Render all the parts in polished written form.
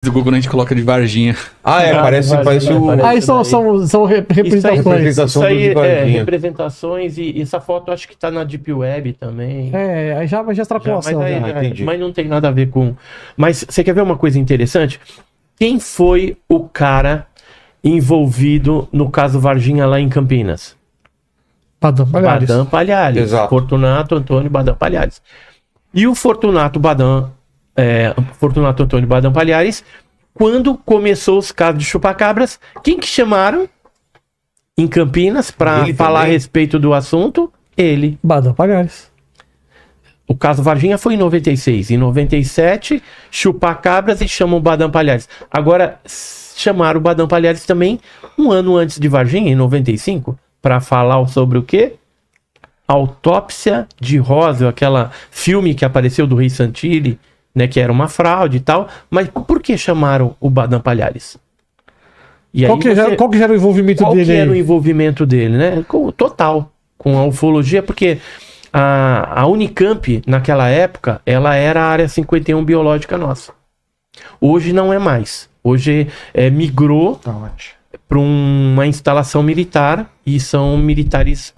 do Google a gente coloca de Varginha. Parece o... Aí são representações. Representação Isso aí do Varginha. representações e essa foto acho que tá na Deep Web também. Aí já extrapolação. entendi. Mas não tem nada a ver com... Mas você quer ver uma coisa interessante? Quem foi o cara envolvido no caso Varginha lá em Campinas? Badam Palhares. Exato. Fortunato Antônio Badam Palhares. E o Fortunato Antônio Badam Palhares, quando começou os casos de chupacabras, quem que chamaram em Campinas para falar a respeito do assunto? Ele. Badam Palhares. O caso Varginha foi em 96. Em 97, chupacabras e chamam o Badam Palhares. Agora, chamaram o Badam Palhares também um ano antes de Varginha, em 95, para falar sobre o quê? Autópsia de Roswell, aquela filme que apareceu do Rei Santilli, né, que era uma fraude e tal, mas por que chamaram o Badam Palhares? E Qual que já era o envolvimento dele? Qual que era o envolvimento dele, né? Total, com a ufologia, porque a Unicamp, naquela época, ela era a área 51 biológica nossa. Hoje não é mais. Hoje migrou para uma instalação militar, e são militares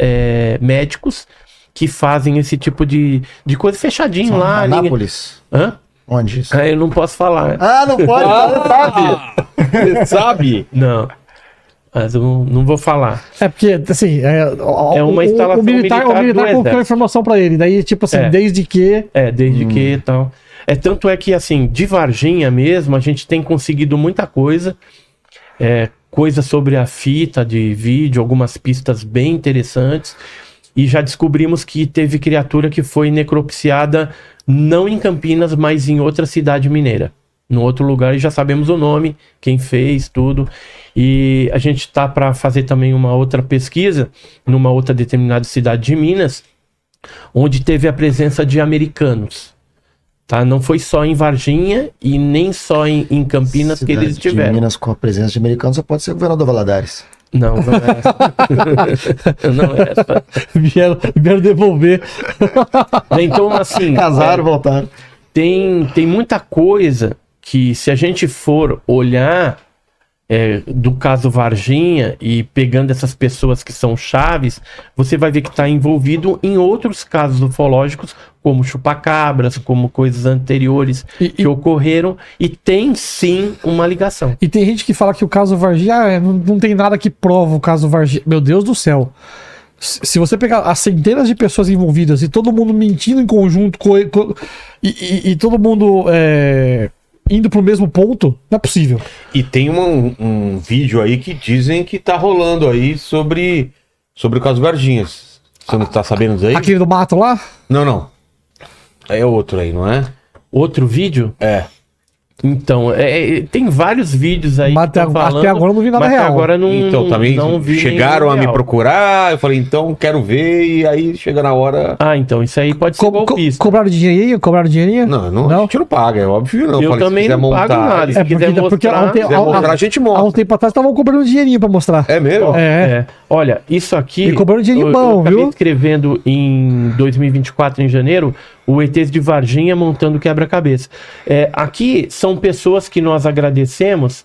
médicos que fazem esse tipo de coisa fechadinho lá. Anápolis? Hã? Onde isso? Eu não posso falar. Não pode, sabe? Você sabe? Não. Mas eu não vou falar. Porque, assim, uma instalação o militar colocou a informação pra ele. Daí, tipo assim, desde que... Desde que e tal. Tanto é que, assim, de Varginha mesmo, a gente tem conseguido muita coisa. Coisa sobre a fita de vídeo, algumas pistas bem interessantes. E já descobrimos que teve criatura que foi necropsiada não em Campinas, mas em outra cidade mineira. No outro lugar, e já sabemos o nome, quem fez, tudo. E a gente está para fazer também uma outra pesquisa numa outra determinada cidade de Minas, onde teve a presença de americanos. Tá? Não foi só em Varginha e nem só em Campinas Cidade que eles estiveram. de Minas com a presença de americanos só pode ser o governador Valadares. Não é essa. Não é essa. Vieram devolver. Então, assim... Casaram, voltaram. Tem muita coisa que, se a gente for olhar do caso Varginha e pegando essas pessoas que são chaves, você vai ver que está envolvido em outros casos ufológicos, como chupacabras, como coisas anteriores que ocorreram, e tem sim uma ligação. E tem gente que fala que o caso Varginha, não tem nada que prova o caso Varginha. Meu Deus do céu. Se você pegar as centenas de pessoas envolvidas e todo mundo mentindo em conjunto e todo mundo indo pro mesmo ponto, não é possível. E tem um vídeo aí que dizem que tá rolando aí sobre o caso Varginha. Você não tá sabendo disso aí? Aquele do mato lá? Não. É outro aí, não é? Outro vídeo? É. Então, tem vários vídeos aí mas que estão falando, até agora eu não vi nada mas real. Até agora Então, também não vi chegaram a me real. procurar, eu falei, então, quero ver, e aí chega na hora... Então, isso aí pode ser golpista. Cobraram dinheirinho? Não, a gente não paga, é óbvio não. Eu falei, também se quiser não pago montar, nada. Se quiser mostrar, a gente há mostra. um tempo atrás estavam cobrando dinheirinho pra mostrar. É mesmo? Olha, isso aqui... E cobrando dinheirinho bom, eu acabei viu? escrevendo em 2024, em janeiro, o ETs de Varginha montando quebra-cabeça. Aqui são pessoas que nós agradecemos,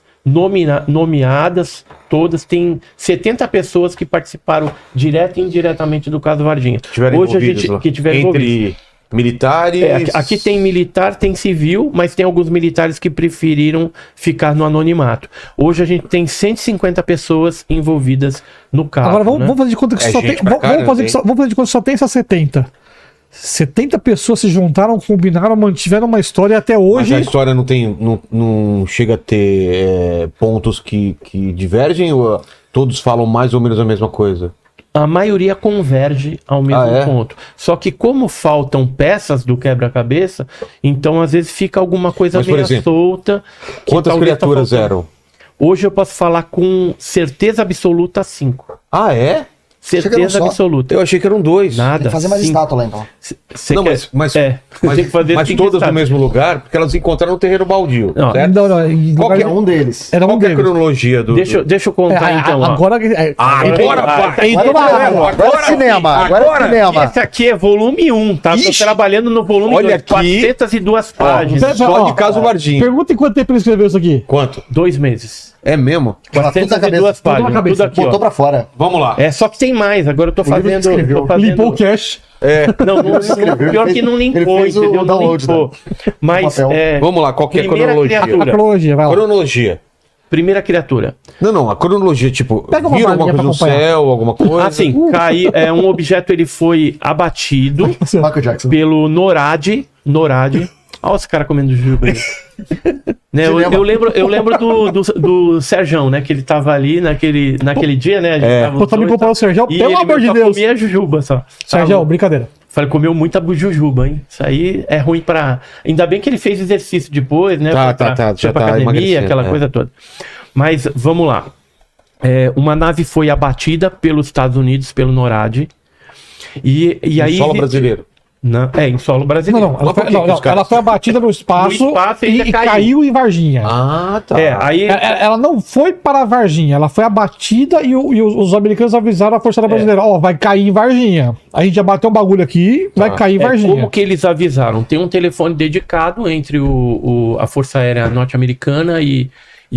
nomeadas, todas. Tem 70 pessoas que participaram direto e indiretamente do caso Varginha. Hoje a gente que tiver entre militares... aqui tem militar, tem civil, mas tem alguns militares que preferiram ficar no anonimato. Hoje a gente tem 150 pessoas envolvidas no caso. Agora vamos fazer de conta que só tem... Vamos fazer de conta que só tem essas 70. 70 pessoas se juntaram, combinaram, mantiveram uma história até hoje. Mas a história não chega a ter pontos que divergem, ou todos falam mais ou menos a mesma coisa? A maioria converge ao mesmo ponto. Só que como faltam peças do quebra-cabeça, então às vezes fica alguma coisa meio solta. Quantas criaturas eram? Hoje eu posso falar com certeza absoluta 5. Ah, é? Certeza só. absoluta. Eu achei que eram 2. Nada. Tem que fazer mais Sim. estátua lá, então. Cê Não, quer- mas tem que fazer mas cinco todas no estátuas. mesmo lugar, porque elas encontraram no terreno baldio. Não, certo? Não, em Qual lugar- que é Um deles. Era um Qual que é a deles. cronologia do. Deixa eu contar então. ó. Agora. Agora, pai! Então, Agora é cinema. Agora é cinema. Esse aqui é volume 1, tá? Tô Ixi. trabalhando no volume Olha 2, aqui. 402 páginas. Pera, Só ó, de caso Varginha. Pergunta em quanto tempo ele escreveu isso aqui. Quanto? 2 meses. É mesmo? Ela tudo na 402 cabeça. tudo na páginas. cabeça. Tudo aqui, Botou ó. pra fora. Vamos lá. É, só que tem mais. Agora eu tô livro que fazendo. escreveu. Tô fazendo... Limpou o cache. Não, escreveu, pior ele que não fez- limpou, ele fez o entendeu? Não download, limpou. Mas, papel. Vamos lá, qual que é a Primeira cronologia? A criatura. cronologia, vai lá. Cronologia. primeira criatura. Não, a cronologia, tipo, Pega uma viram alguma balinha coisa no pra acompanhar. céu, alguma coisa? Assim, um objeto ele foi abatido Michael Jackson. pelo NORAD. Olha os caras comendo jujuba aí. Né, eu lembro do Serjão, né? Que ele tava ali naquele dia, né? A gente tava Pô, os tá me dois, comparando o Sérgio, e pelo ele amor de só Deus. comia jujuba só. Sérgio, Tá, brincadeira. falei, comeu muita jujuba, hein? Isso aí é ruim pra... Ainda bem que ele fez exercício depois, né? Tá, Foi já foi pra tá academia, emagrecendo, aquela é. coisa toda. Mas, vamos lá. Uma nave foi abatida pelos Estados Unidos, pelo NORAD. E aí... Solo brasileiro. Não, em solo brasileiro. Ela foi, por que que os caras- ela foi abatida no espaço, No espaço e e, ainda e caiu. caiu em Varginha. Ah, tá. Aí... Ela não foi para Varginha, ela foi abatida e os americanos avisaram a Força Aérea Brasileira: ó, vai cair em Varginha. A gente já bateu um bagulho aqui, vai cair em Varginha. Como que eles avisaram? Tem um telefone dedicado entre a Força Aérea Norte-Americana e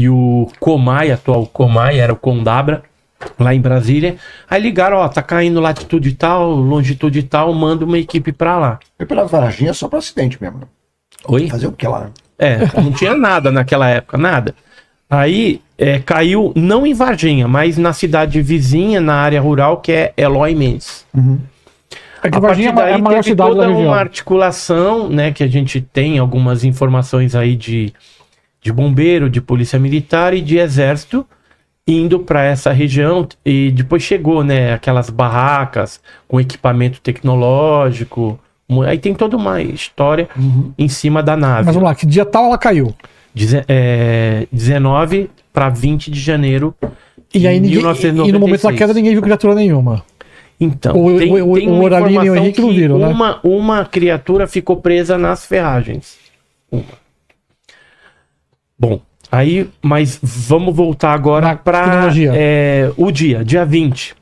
o COMAI, atual COMAI, era o CONDABRA, lá em Brasília. Aí ligaram, ó, tá caindo latitude tal, longitude tal, manda uma equipe pra lá. Eu pela Varginha só pra acidente mesmo. Né? Oi? Fazer o que lá? Não tinha nada naquela época, nada. Aí caiu, não em Varginha, mas na cidade vizinha, na área rural, que é Eloy Mendes. É que A Varginha partir é a daí maior teve cidade da toda região. uma articulação, né, que a gente tem algumas informações aí de bombeiro, de polícia militar e de exército indo para essa região, e depois chegou, né, aquelas barracas com equipamento tecnológico. Aí tem toda uma história em cima da nave. Mas vamos lá, que dia tal ela caiu? 19 para 20 de janeiro E aí de ninguém, 1996. e no momento da queda ninguém viu criatura nenhuma. Então, O uma Oralino e o informação Henrique não que viram, né? uma criatura ficou presa nas ferragens. Bom, aí, mas vamos voltar agora Na para cronologia. o dia 20.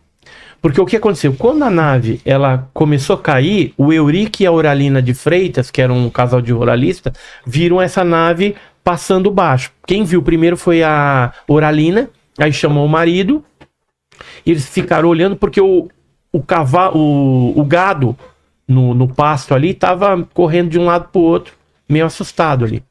Porque o que aconteceu? Quando a nave ela começou a cair, o Eurique e a Oralina de Freitas, que eram um casal de ruralistas, viram essa nave passando baixo. Quem viu primeiro foi a Oralina, aí chamou o marido, e eles ficaram olhando porque o gado no pasto ali estava correndo de um lado para o outro, meio assustado ali.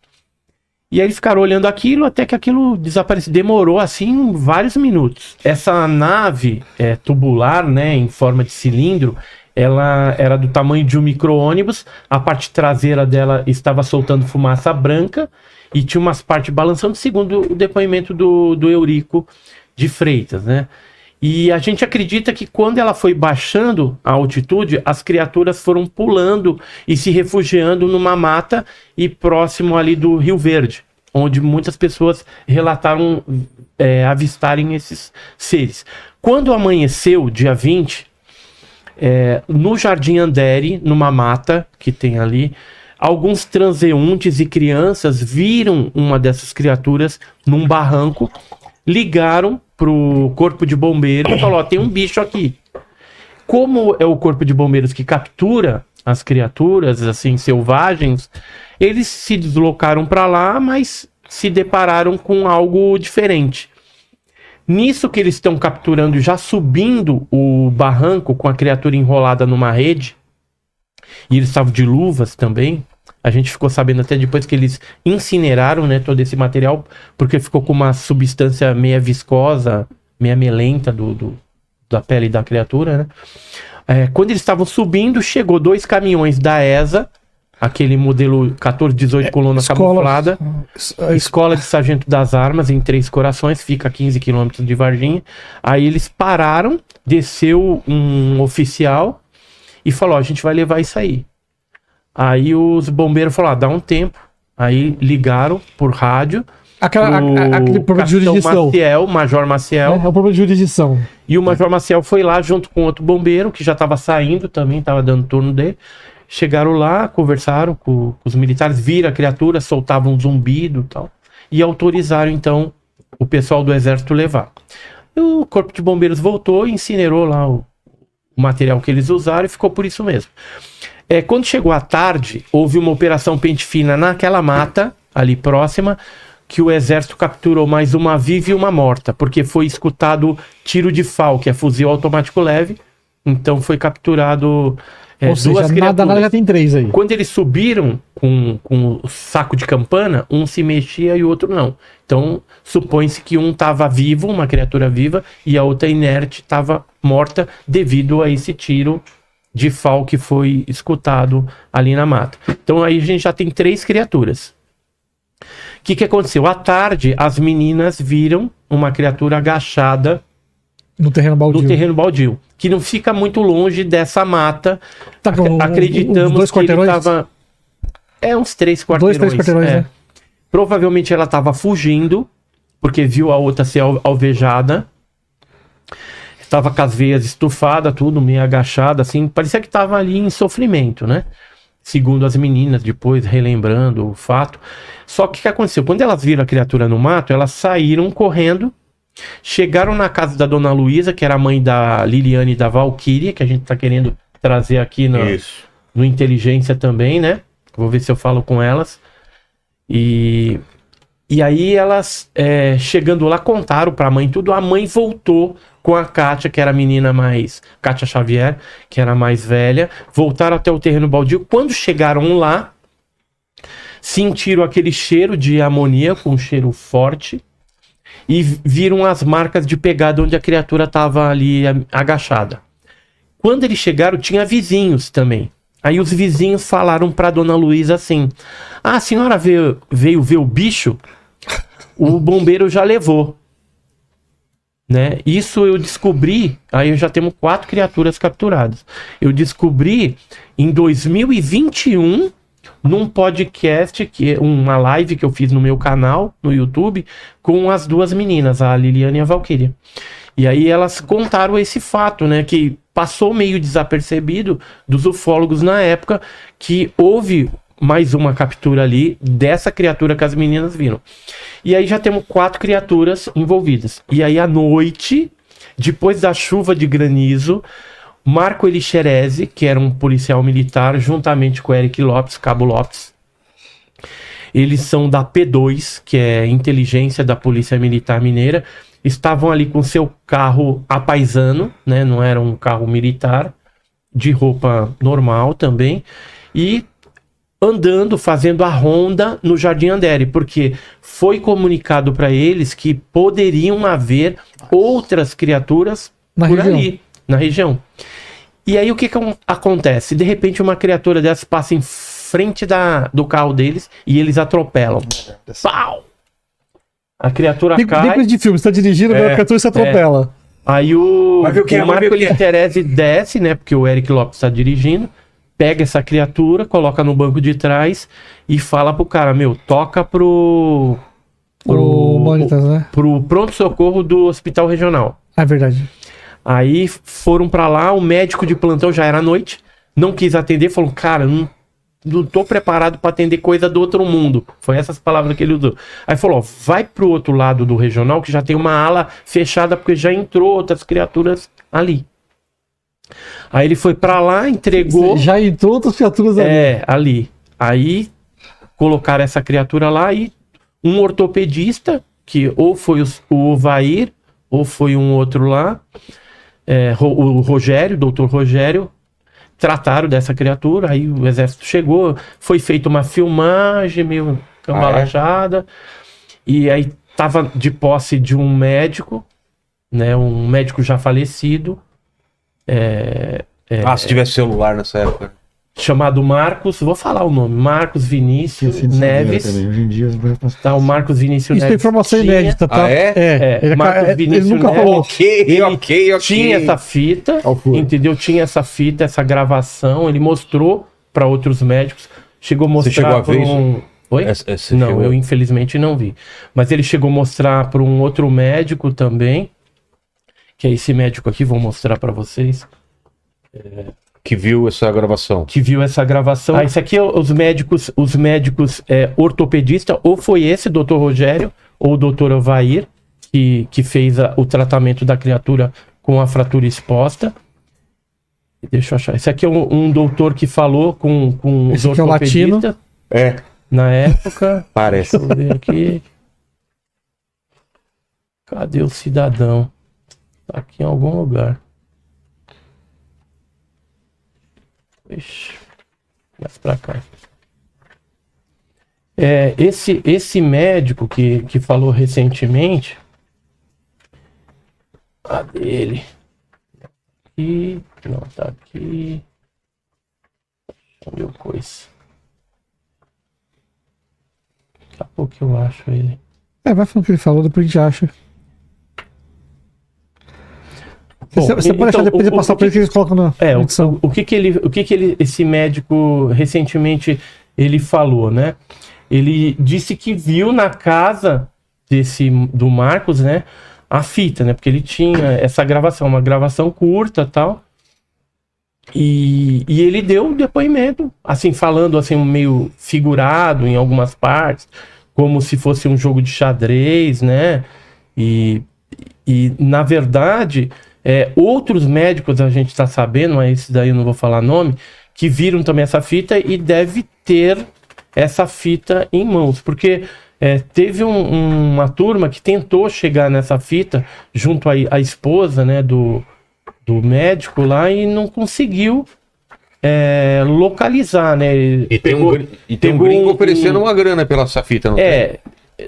E aí eles ficaram olhando aquilo até que aquilo desapareceu. Demorou assim vários minutos. Essa nave tubular, né, em forma de cilindro, ela era do tamanho de um micro-ônibus. A parte traseira dela estava soltando fumaça branca e tinha umas partes balançando, segundo o depoimento do Eurico de Freitas, né? E a gente acredita que quando ela foi baixando a altitude, as criaturas foram pulando e se refugiando numa mata e próximo ali do Rio Verde, onde muitas pessoas relataram avistarem esses seres. Quando amanheceu, dia 20, no Jardim Andere, numa mata que tem ali, alguns transeuntes e crianças viram uma dessas criaturas num barranco, ligaram pro corpo de bombeiros e falou, ó, tem um bicho aqui. Como é o corpo de bombeiros que captura as criaturas, assim, selvagens, eles se deslocaram para lá, mas se depararam com algo diferente. Nisso que eles estão capturando, já subindo o barranco com a criatura enrolada numa rede, e eles estavam de luvas também. A gente ficou sabendo até depois que eles incineraram, né, todo esse material, porque ficou com uma substância meia viscosa, meia melenta da pele da criatura, né? Quando eles estavam subindo, chegou 2 caminhões da ESA, aquele modelo 1418 coluna camuflada, Escola de Sargento das Armas, em Três Corações, fica a 15 quilômetros de Varginha. Aí eles pararam, desceu um oficial e falou, a gente vai levar isso aí. Aí os bombeiros falaram, dá um tempo. Aí ligaram por rádio Aquele problema de capitão jurisdição. Maciel, Major Maciel. É o problema de jurisdição. E o Major Maciel foi lá junto com outro bombeiro, que já estava saindo também, estava dando turno dele. Chegaram lá, conversaram com os militares, viram a criatura, soltavam um zumbido e tal. E autorizaram, então, o pessoal do exército levar. O corpo de bombeiros voltou e incinerou lá o material que eles usaram e ficou por isso mesmo. Quando chegou à tarde, houve uma operação pente fina naquela mata, ali próxima, que o exército capturou mais uma viva e uma morta, porque foi escutado tiro de FAL, que é fuzil automático leve, então foi capturado Ou seja, duas nada criaturas. já tem 3 aí. Quando eles subiram com o saco de campana, um se mexia e o outro não. Então, supõe-se que um estava vivo, uma criatura viva, e a outra inerte estava morta devido a esse tiro de FAL que foi escutado ali na mata. Então, aí a gente já tem 3 criaturas. O que aconteceu? À tarde, as meninas viram uma criatura agachada No terreno baldio. que não fica muito longe dessa mata. Tá, Acreditamos os 2 que ele quarteirões? estava... uns 3 quarteirões. 2, 3 quarteirões, né? Provavelmente ela estava fugindo, porque viu a outra ser alvejada. Estava com as veias estufadas, tudo meio agachada, assim. Parecia que estava ali em sofrimento, né? Segundo as meninas, depois relembrando o fato. Só que o que aconteceu? Quando elas viram a criatura no mato, elas saíram correndo, chegaram na casa da Dona Luísa, que era a mãe da Liliane e da Valquíria, que a gente tá querendo trazer aqui no Inteligência também, né? Vou ver se eu falo com elas. E aí elas, chegando lá, contaram pra mãe tudo. A mãe voltou com a Kátia, que era a menina mais... Kátia Xavier, que era a mais velha. Voltaram até o terreno baldio. Quando chegaram lá, sentiram aquele cheiro de amoníaco, um cheiro forte. E viram as marcas de pegada onde a criatura estava ali agachada. Quando eles chegaram, tinha vizinhos também. Aí os vizinhos falaram pra Dona Luísa assim: a senhora veio ver o bicho? O bombeiro já levou. Né? Isso eu descobri, aí já temos 4 criaturas capturadas. Eu descobri em 2021, num podcast, uma live que eu fiz no meu canal, no YouTube, com as 2 meninas, a Liliane e a Valquíria. E aí elas contaram esse fato, né, que passou meio desapercebido dos ufólogos na época, que houve mais uma captura ali dessa criatura que as meninas viram. E aí já temos 4 criaturas envolvidas. E aí à noite, depois da chuva de granizo, Marco Elixerese, que era um policial militar, juntamente com Eric Lopes, Cabo Lopes, eles são da P2, que é Inteligência da Polícia Militar Mineira, estavam ali com seu carro a paisano, né? Não era um carro militar, de roupa normal também, e andando, fazendo a ronda no Jardim Andere, porque foi comunicado para eles que poderiam haver outras criaturas por ali, na região. E aí o que acontece? De repente uma criatura dessas passa em frente do carro deles e eles atropelam. Pau! A criatura cai. Tem coisa de filme, você tá dirigindo, a criatura se atropela. Aí o Marco Elixerese desce, né? Porque o Eric Lopes tá dirigindo. Pega essa criatura, coloca no banco de trás e fala pro cara, toca pro Humanitas, né? Pro pronto-socorro do Hospital Regional. É verdade. Aí foram pra lá, o médico de plantão já era noite, não quis atender, falou, cara, não tô preparado pra atender coisa do outro mundo. Foi essas palavras que ele usou. Aí falou, vai pro outro lado do regional, que já tem uma ala fechada, porque já entrou outras criaturas ali. Aí ele foi pra lá, entregou... Já entrou outras criaturas ali. Ali. Aí colocaram essa criatura lá e um ortopedista, que ou foi o Ovair, ou foi um outro lá, o Rogério, doutor Rogério, trataram dessa criatura. Aí o exército chegou, foi feita uma filmagem meio cambalachada, e aí tava de posse de um médico, né, um médico já falecido, se tivesse celular nessa época. Chamado Marcos, vou falar o nome, Marcos Vinícius Neves. Hoje em dia, Tá, o Marcos Vinícius Isso Neves. é informação inédita, tá? Marcos Vinícius ele nunca Neves. falou. Ok. Tinha essa fita, entendeu? Tinha essa fita, essa gravação, ele mostrou para outros médicos, chegou a mostrar. Você chegou a ver isso? Oi? Não, eu infelizmente não vi. Mas ele chegou a mostrar para um outro médico também. que é esse médico aqui, vou mostrar para vocês. Que viu essa gravação. Que viu essa gravação. Esse aqui é os médicos ortopedista, ou foi esse, doutor Rogério, ou o doutor Ovair, que fez o tratamento da criatura com a fratura exposta. Deixa eu achar. Esse aqui é um doutor que falou com os Esse aqui é o ortopedistas. É, Na época. parece. Deixa eu ver aqui. Cadê o cidadão? Tá aqui em algum lugar. Ixi, mais pra cá. Esse médico que falou recentemente. Cadê ele? Aqui. Não, tá aqui. Deixa eu ver coisa. Daqui a pouco eu acho ele. Vai falando o que ele falou, depois a gente acha. Bom, Você pode deixar depois de passar por ele que eles colocam na edição. O que esse médico recentemente ele falou, né? Ele disse que viu na casa do Marcos, né? A fita, né? Porque ele tinha essa gravação, uma gravação curta e tal. E ele deu depoimento, assim, falando assim, meio figurado em algumas partes, como se fosse um jogo de xadrez, né? E na verdade, outros médicos a gente tá sabendo, mas esse daí eu não vou falar nome, que viram também essa fita e deve ter essa fita em mãos, porque teve uma turma que tentou chegar nessa fita junto à esposa, né, do médico lá e não conseguiu localizar, né? E tem um gringo oferecendo uma grana pela essa fita, não tem?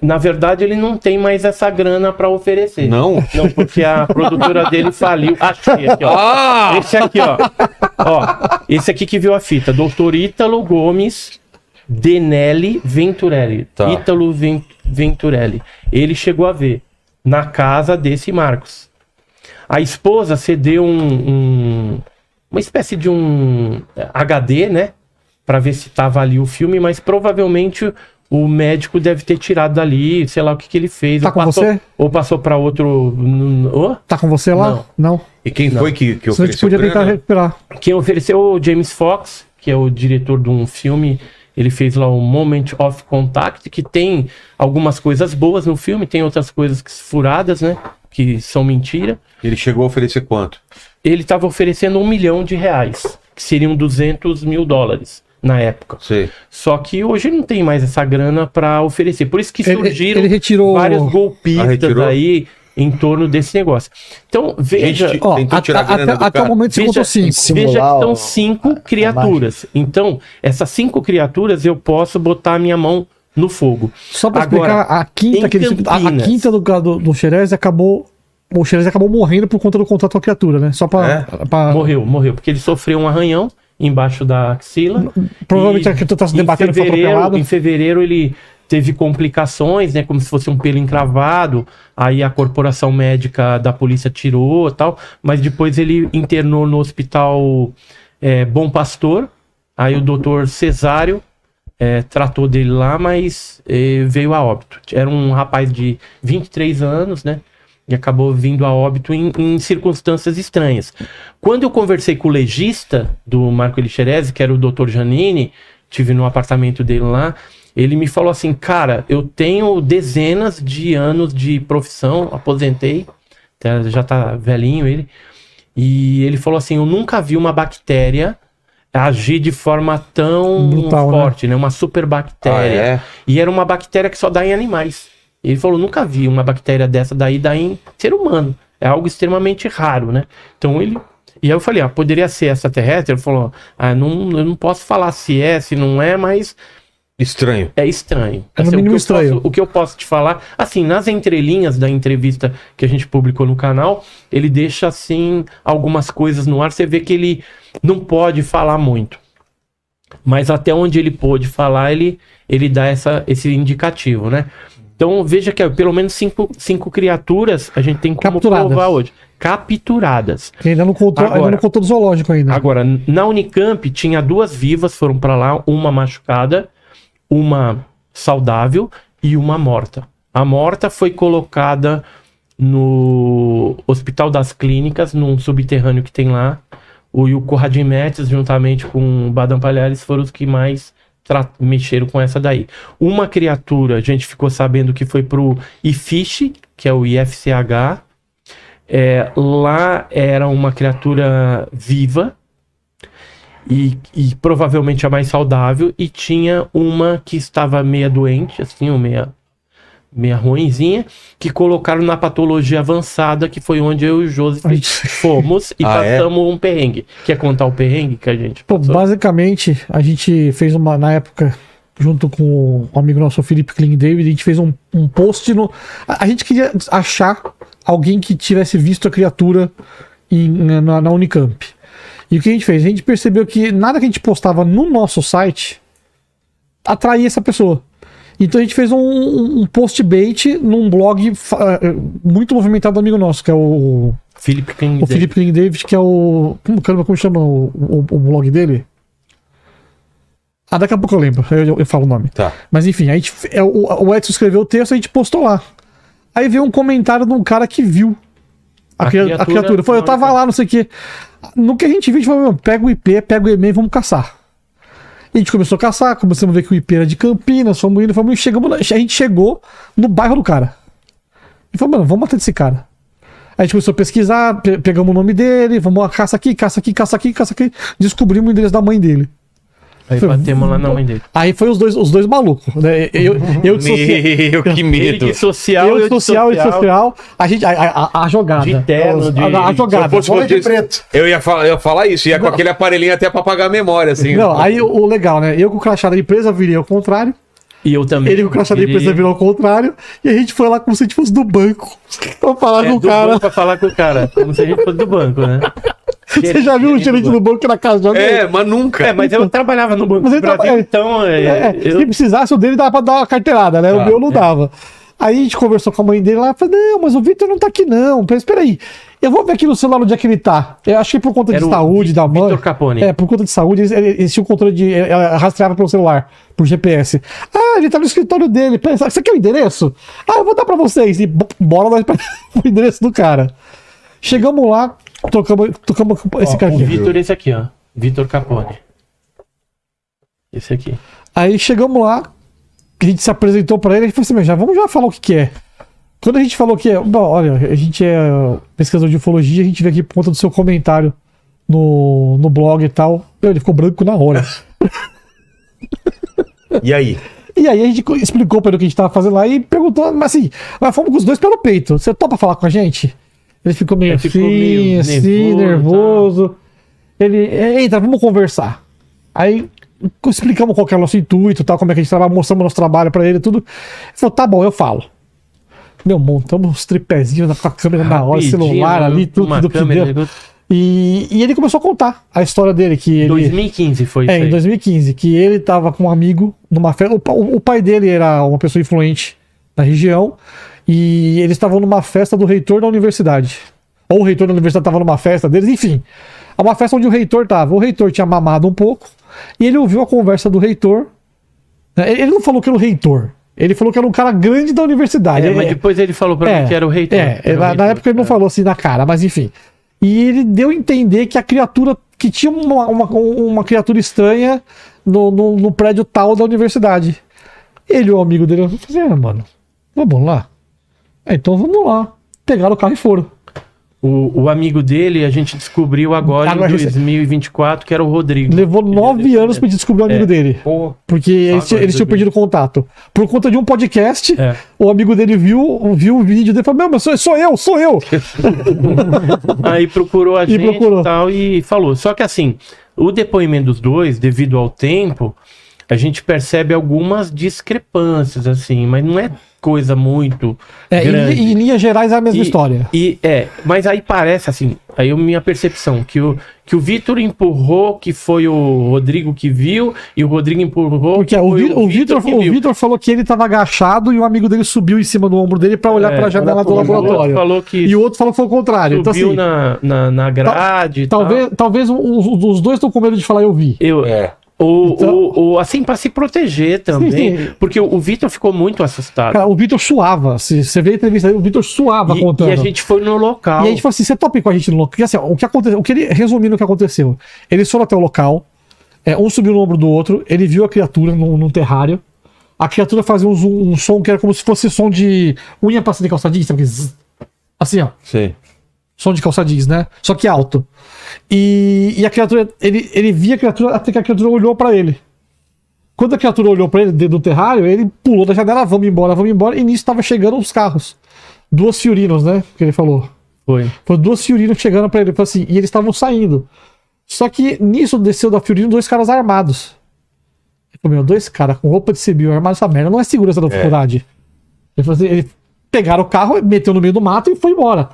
Na verdade, ele não tem mais essa grana para oferecer. Não? Não, porque a produtora dele faliu. Achei aqui, ó. Esse aqui, ó. Esse aqui que viu a fita. Doutor Ítalo Gomes Denelli Venturelli. Tá. Ítalo Venturelli. Ele chegou a ver na casa desse Marcos. A esposa cedeu uma espécie de um HD, né? Para ver se tava ali o filme, mas provavelmente o médico deve ter tirado dali, sei lá o que ele fez. Tá com você? Ou passou para outro. Tá com você lá? Não. E quem foi que Senão a gente ofereceu podia tentar grana? recuperar. Quem ofereceu o James Fox, que é o diretor de um filme. Ele fez lá o Moment of Contact, que tem algumas coisas boas no filme, tem outras coisas furadas, né? Que são mentira. Ele chegou a oferecer quanto? Ele estava oferecendo R$1 milhão, que seriam $200 mil na época. Sei. Só que hoje não tem mais essa grana para oferecer. Por isso que surgiram ele retirou vários golpistas retirou? aí em torno desse negócio. Então, veja... Gente, Ó, tentou tirar a grana do até o cara. momento você contou 5. Veja que Simular são o- 5 criaturas. Então, essas 5 criaturas eu posso botar a minha mão no fogo. Só pra Agora, explicar, a quinta, em que eles, a Campinas- quinta do Xerez acabou. O Xerez acabou morrendo por conta do contrato com a criatura, né? Só pra. Morreu, porque ele sofreu um arranhão embaixo da axila. Provavelmente E a criatura tá se em debatendo, foi atropelado. Em fevereiro ele teve complicações, né? Como se fosse um pelo encravado. Aí a corporação médica da polícia tirou e tal. Mas depois ele internou no hospital Bom Pastor. Aí o doutor Cesário tratou dele lá, mas veio a óbito. Era um rapaz de 23 anos, né? E acabou vindo a óbito em circunstâncias estranhas. Quando eu conversei com o legista do Marco Elixerese, que era o Dr. Janine, tive no apartamento dele lá, ele me falou assim, cara, eu tenho dezenas de anos de profissão, aposentei, já tá velhinho ele, e ele falou assim, eu nunca vi uma bactéria agir de forma tão Brutal, forte, né? Uma super bactéria. E era uma bactéria que só dá em animais. Ele falou, nunca vi uma bactéria dessa daí dar em ser humano. É algo extremamente raro, né? Então ele... E aí eu falei, poderia ser extraterrestre? Ele falou, eu não posso falar se é, se não é, mas... Estranho. É estranho. É no mínimo estranho. O que eu posso te falar, assim, nas entrelinhas da entrevista que a gente publicou no canal, ele deixa, assim, algumas coisas no ar. Você vê que ele não pode falar muito. Mas até onde ele pôde falar, ele dá esse indicativo, né? Então, veja que pelo menos cinco criaturas a gente tem como Capturadas. provar hoje. Capturadas. Que ainda não contou, Agora- do zoológico ainda. Agora, na Unicamp tinha 2 vivas, foram pra lá, uma machucada, uma saudável e uma morta. A morta foi colocada no Hospital das Clínicas, num subterrâneo que tem lá. O Ilko Radjimetis, juntamente com o Badam Palhares, foram os que mais mexeram com essa daí. Uma criatura, a gente ficou sabendo que foi pro IFISH, que é o IFCH. Lá era uma criatura viva e provavelmente a mais saudável, e tinha uma que estava meia doente, assim, ou meia ruinzinha, que colocaram na patologia avançada, que foi onde eu e o Joseph fomos e passamos um perrengue. Quer contar o perrengue que a gente passou? Basicamente, a gente fez na época, junto com o amigo nosso, Felipe Kling David, a gente fez um post a gente queria achar alguém que tivesse visto a criatura na Unicamp. E o que a gente fez? A gente percebeu que nada que a gente postava no nosso site atraía essa pessoa. Então a gente fez um post bait num blog muito movimentado do amigo nosso, que é o Felipe Kling David, que é o... Como chama o blog dele? Daqui a pouco eu lembro, eu falo o nome. Tá. Mas enfim, o Edson escreveu o texto e a gente postou lá. Aí veio um comentário de um cara que viu a criatura. Foi, eu tava lá, não sei o quê. No que a gente viu, a gente falou, pega o IP, pega o e-mail e vamos caçar. E a gente começou a caçar, começamos a ver que o IP era de Campinas, fomos indo, a gente chegou no bairro do cara. E falou, mano, vamos matar esse cara. Aí a gente começou a pesquisar, pegamos o nome dele, vamos caça aqui, descobrimos o endereço da mãe dele. Aí batemos lá na mãe dele. Aí foi os dois malucos, né? Eu de social. Que medo. Ele de social, Eu de social. A gente, a jogada. De terno, a jogada. Bola de preto. Eu ia falar isso, ia com aquele aparelhinho até pra apagar a memória, assim. Não, aí o legal, né? Eu com o crachá da empresa virei ao contrário. E eu também. Ele com o crachá da empresa virou ao contrário. E a gente foi lá como se a gente fosse do banco. Pra falar com o cara. Pra falar com o cara. Como se a gente fosse do banco, né? Você já viu o gerente do banco na casa de alguém? Mas nunca. Mas eu trabalhava no Banco do Brasil, então... Se precisasse, o dele dava pra dar uma carteirada, né? O meu não dava. Aí a gente conversou com a mãe dele lá e falou, não, mas o Vitor não tá aqui não. Espera aí, eu vou ver aqui no celular onde é que ele tá. Eu achei por conta de saúde da mãe. Vitor Capone. Por conta de saúde, eles tinham controle de... rastreava pelo celular, por GPS. Ele tá no escritório dele. Você quer o endereço? Eu vou dar pra vocês. E bora nós pro endereço do cara. Chegamos lá, tocamos esse cara aqui. O Vitor, esse aqui, ó. Vitor Capone. Esse aqui. Aí chegamos lá, a gente se apresentou pra ele, a gente falou assim, vamos já falar o que é. Quando a gente falou que é... Bom, olha, a gente é pesquisador de ufologia, a gente veio aqui por conta do seu comentário no blog e tal. Ele ficou branco na hora. E aí? E aí a gente explicou pra ele o que a gente tava fazendo lá e perguntou, mas fomos com os dois pelo peito. Você topa falar com a gente? Ele ficou meio nervoso. Ele, entra, vamos conversar. Aí explicamos qual que é o nosso intuito, tal, como é que a gente trabalha, mostramos nosso trabalho pra ele, tudo. Ele falou, tá bom, eu falo. Montamos uns tripézinhos com a câmera na hora, celular ali, tudo que deu. E ele começou a contar a história dele. Que ele, 2015 foi isso aí. Em 2015, que ele tava com um amigo numa festa. O pai dele era uma pessoa influente na região. E eles estavam numa festa do reitor da universidade. Ou o reitor da universidade estava numa festa deles, enfim. Uma festa onde o reitor tava. O reitor tinha mamado um pouco. E ele ouviu a conversa do reitor. Ele não falou que era o reitor. Ele falou que era um cara grande da universidade. Mas depois ele falou pra mim que era o reitor. Na época ele não falou assim na cara, mas enfim. E ele deu a entender que a criatura... Que tinha uma criatura estranha no prédio tal da universidade. Ele e o amigo dele falou assim, mano, vamos lá. Então vamos lá. Pegaram o carro e foram. O amigo dele, a gente descobriu agora em 2024, que era o Rodrigo. Levou 9 anos pra descobrir o amigo dele. Porque eles tinham perdido contato. Por conta de um podcast, o amigo dele viu o vídeo dele e falou, mas sou eu. Aí procurou a gente e tal e falou. Só que assim, o depoimento dos dois, devido ao tempo, a gente percebe algumas discrepâncias, assim, mas não é coisa muito grande. Em linhas gerais é a mesma história. Mas aí parece assim, aí minha percepção, que o Vitor empurrou, que foi o Rodrigo que viu, e o Rodrigo empurrou. Porque o Vitor falou que ele estava agachado e o amigo dele subiu em cima do ombro dele para olhar para a janela do laboratório. E o outro falou que foi o contrário. Subiu então, assim, na grade. Talvez os dois estão com medo de falar eu vi. Assim, pra se proteger também. Sim. Porque o Vitor ficou muito assustado. Cara, o Vitor suava. Se você vê a entrevista aí, o Vitor suava contando. E a gente foi no local. E a gente falou assim: você topa ir com a gente no local? Porque, assim, o que aconteceu, resumindo o que aconteceu, eles foram até o local, um subiu no ombro do outro, ele viu a criatura num terrário. A criatura fazia um som que era como se fosse som de unha passando de calça jeans, sabe? Assim, ó. Sim. Som de calça jeans, né? Só que alto. E a criatura, ele via a criatura até que a criatura olhou pra ele. Quando a criatura olhou pra ele dentro do terrário, ele pulou da janela, vamos embora. E nisso tava chegando os carros. 2 Fiorinos, né? Que ele falou. Foi 2 Fiorinos chegando pra ele. Falou assim, e eles estavam saindo. Só que nisso desceu da Fiorino 2 caras armados. Ele falou, 2 caras com roupa de civil armados, essa merda não é segurança da faculdade. Ele falou assim, eles pegaram o carro, meteu no meio do mato e foi embora.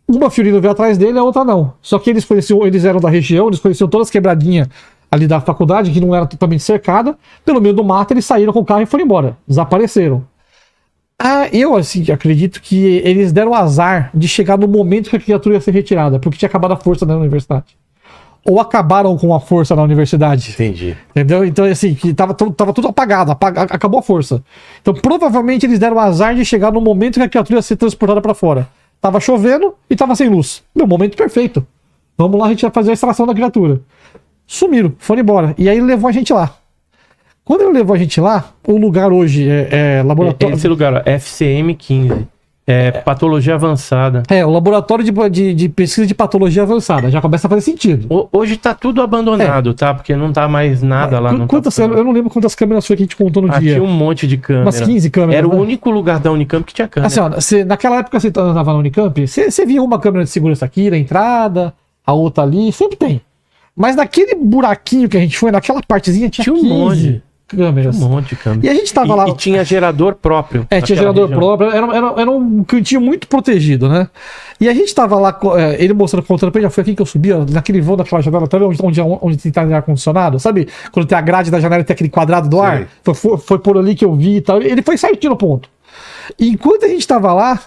Uma Fiorino veio atrás dele, a outra não. Só que eles eram da região, eles conheciam todas as quebradinhas ali da faculdade, que não era totalmente cercada. Pelo meio do mato, eles saíram com o carro e foram embora. Desapareceram. Eu, assim, acredito que eles deram azar de chegar no momento que a criatura ia ser retirada, porque tinha acabado a força da universidade. Ou acabaram com a força na universidade. Entendi. Entendeu? Então, assim, que tava tudo apagado, acabou a força. Então, provavelmente, eles deram azar de chegar no momento que a criatura ia ser transportada pra fora. Tava chovendo e tava sem luz. Meu, momento perfeito. Vamos lá, a gente vai fazer a extração da criatura. Sumiram, foram embora. E aí ele levou a gente lá. Quando ele levou a gente lá, o lugar hoje é laboratório... Esse lugar, ó, FCM-15. Patologia avançada. O laboratório de pesquisa de patologia avançada. Já começa a fazer sentido. Hoje tá tudo abandonado, tá? Porque não tá mais nada lá. Eu não lembro quantas câmeras foi que a gente contou no dia. Tinha um monte de câmera. Umas 15 câmeras. Era né? o único lugar da Unicamp que tinha câmera. Assim, ó, naquela época você tava na Unicamp, você via uma câmera de segurança aqui na entrada, a outra ali, sempre tem. Mas naquele buraquinho que a gente foi, naquela partezinha, tinha 15 câmeras. Tinha um monte de câmera. E a gente tava lá... E tinha gerador próprio. Tinha gerador próprio. Era um cantinho muito protegido, né? E a gente tava lá, ele mostrando, contando pra ele, já foi aqui que eu subi, ó, naquele vão daquela janela, tá vendo onde tem ar-condicionado? Sabe? Quando tem a grade da janela e tem aquele quadrado do ar? Foi por ali que eu vi e tal. Ele foi certinho no ponto. E enquanto a gente tava lá,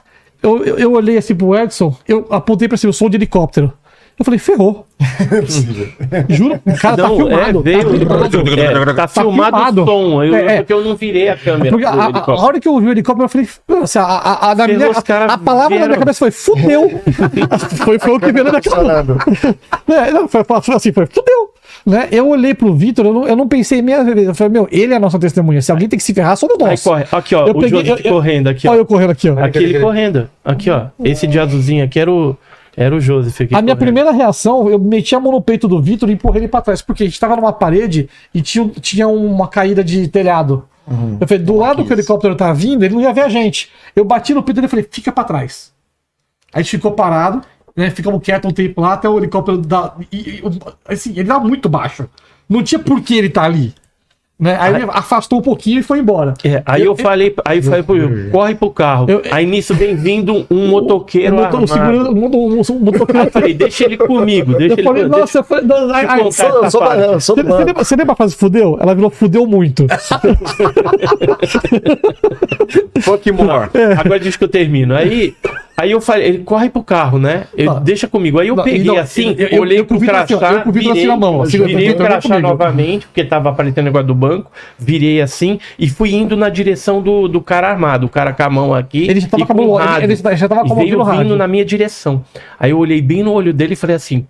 eu olhei assim pro Edson, eu apontei pra cima o som de helicóptero. Eu falei, ferrou. Juro, o cara tá filmado. Tá filmado o som. Porque eu não virei a câmera. Porque a hora que eu vi o helicóptero, eu falei, nossa, a palavra da minha cabeça foi, fudeu. foi o que veio na minha cabeça. Foi, fudeu. Né? Eu olhei pro Vitor, eu não pensei meia vez. Eu falei, ele é a nossa testemunha. Se alguém tem que se ferrar, somos nós. Aí corre. Aqui, ó, o Joseph correndo aqui, ó. Olha eu correndo aqui, ó. Aqui ele correndo. Aqui, ó. Esse de azulzinho aqui era o Joseph aqui. A minha primeira reação, eu meti a mão no peito do Vitor e empurrei ele pra trás, porque a gente tava numa parede e tinha uma caída de telhado. Eu falei, do lado que o helicóptero tá vindo, ele não ia ver a gente. Eu bati no peito dele e falei, fica pra trás. Aí a gente ficou parado, né? Ficamos quietos um tempo lá, até o helicóptero assim, ele dá muito baixo. Não tinha por que ele tá ali. Né? Aí ele afastou um pouquinho e foi embora. Aí eu falei pro Will, corre pro carro. Aí nisso vem vindo um motoqueiro. Um motoqueiro. Eu falei, deixa ele comigo. Nossa, você lembra a frase fudeu? Ela virou fudeu muito. Fuck more. Agora deixa que eu termino. Aí eu falei, ele corre pro carro, né? Deixa comigo. Aí eu peguei assim, olhei pro crachá, virei o crachá novamente, porque tava aparecendo o negócio do banco, virei assim e fui indo na direção do cara armado, o cara com a mão aqui. Ele já tava com a mão vindo na minha direção. Aí eu olhei bem no olho dele e falei assim,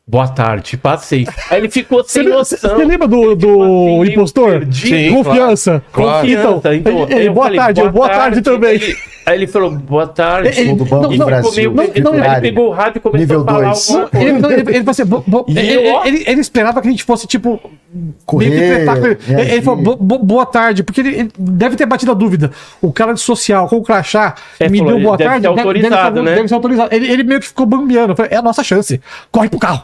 boa tarde, passei. Aí ele ficou sem noção. Você lembra do impostor? Sim, confiança. Claro. Então, boa tarde também. Aí ele falou, boa tarde. Ele pegou o rádio e começou a falar alguma coisa. Ele esperava que a gente fosse, tipo, correr. Ele falou, boa tarde, porque ele deve ter batido a dúvida. O cara de social, com o crachá, me deu boa tarde. Deve ser autorizado. Ele meio que ficou bambeando. É a nossa chance. Corre pro carro.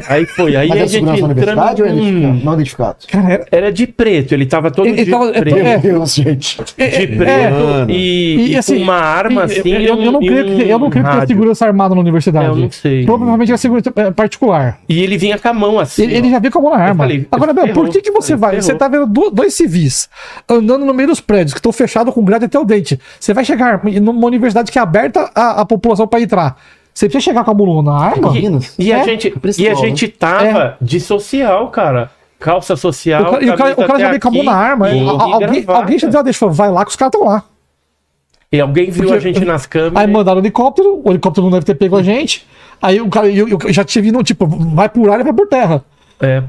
Aí foi. Aí Mas a gente entrando não identificado. Cara, era de preto, ele tava todo de preto. Meu Deus, gente. De preto e assim, com uma arma assim. Eu não creio que tenha segurança armada na universidade. Eu não sei. Provavelmente é segurança particular. E ele vinha com a mão assim. Ele já veio com a mão na arma. Agora, Bel, por que você vai? Ferrou. Você tá vendo 2 civis andando no meio dos prédios que estão fechados com grade até o dente. Você vai chegar numa universidade que é aberta à população para entrar. Você precisa chegar com a mão na arma? E a gente tava de social, cara. calça social. O cara camisa já até veio com a mão aqui na arma. e gravata. Alguém já deu a deixa, falou, vai lá que os caras estão lá. E alguém viu Porque- a gente nas câmeras. Aí mandaram o helicóptero não deve ter pego a gente. Aí o cara, eu já tinha vindo, tipo, vai por ar e vai por terra.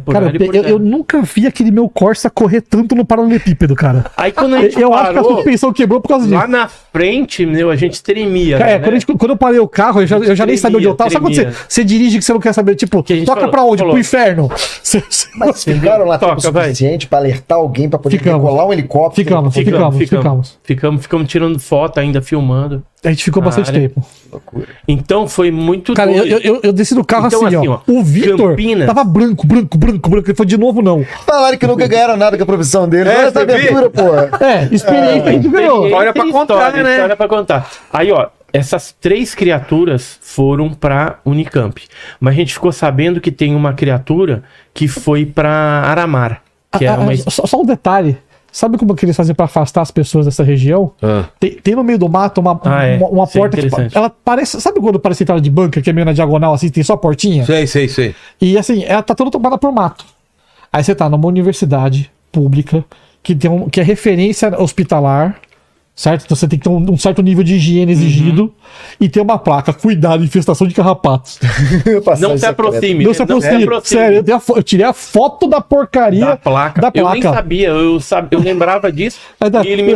Por Cara, ali, por eu terra. nunca vi aquele meu Corsa correr tanto no paralelepípedo, cara. Aí quando a gente Eu acho que a parou, suspensão quebrou por causa disso. lá na frente, a gente tremia. É, né? quando eu parei o carro, eu já nem sabia onde eu tava. Sabe quando tremia. você dirige que você não quer saber? Tipo, Que a gente toca falou- pra onde? falou. Pro inferno. Mas ficaram lá tempo Toca, vai. suficiente pra alertar alguém pra poder Ficamos. decolar um helicóptero? Ficamos tirando foto ainda, filmando. A gente ficou bastante área. tempo. Então foi muito Cara, doido. eu desci do carro Então, assim, assim, ó. ó, O Vitor Campinas- tava branco. Ele foi de novo, não. Falaram que nunca ganharam nada com a profissão dele. Olha essa você viu? aventura, pô. É, experiência a gente ganhou. História pra Tem contar, né? História pra contar. Aí, ó, essas 3 criaturas foram pra Unicamp. Mas a gente ficou sabendo que tem uma criatura que foi pra Aramar. Que é uma... Só um detalhe. Sabe como que eles fazem pra afastar as pessoas dessa região? Ah. Tem no meio do mato uma Isso é porta que interessante. ela parece. Sabe quando parece entrada de banca, que é meio na diagonal, assim, tem só a portinha? Sei. E assim, ela tá toda tomada por mato. Aí você tá numa universidade pública que é referência hospitalar, certo? Então você tem que ter um certo nível de higiene exigido e tem uma placa, cuidado, infestação de carrapatos. Não se aproxime. Não se aproxime. Sério, eu tirei a foto da porcaria Da placa. Da Eu nem placa. sabia, eu lembrava disso. Aí dá- E ele me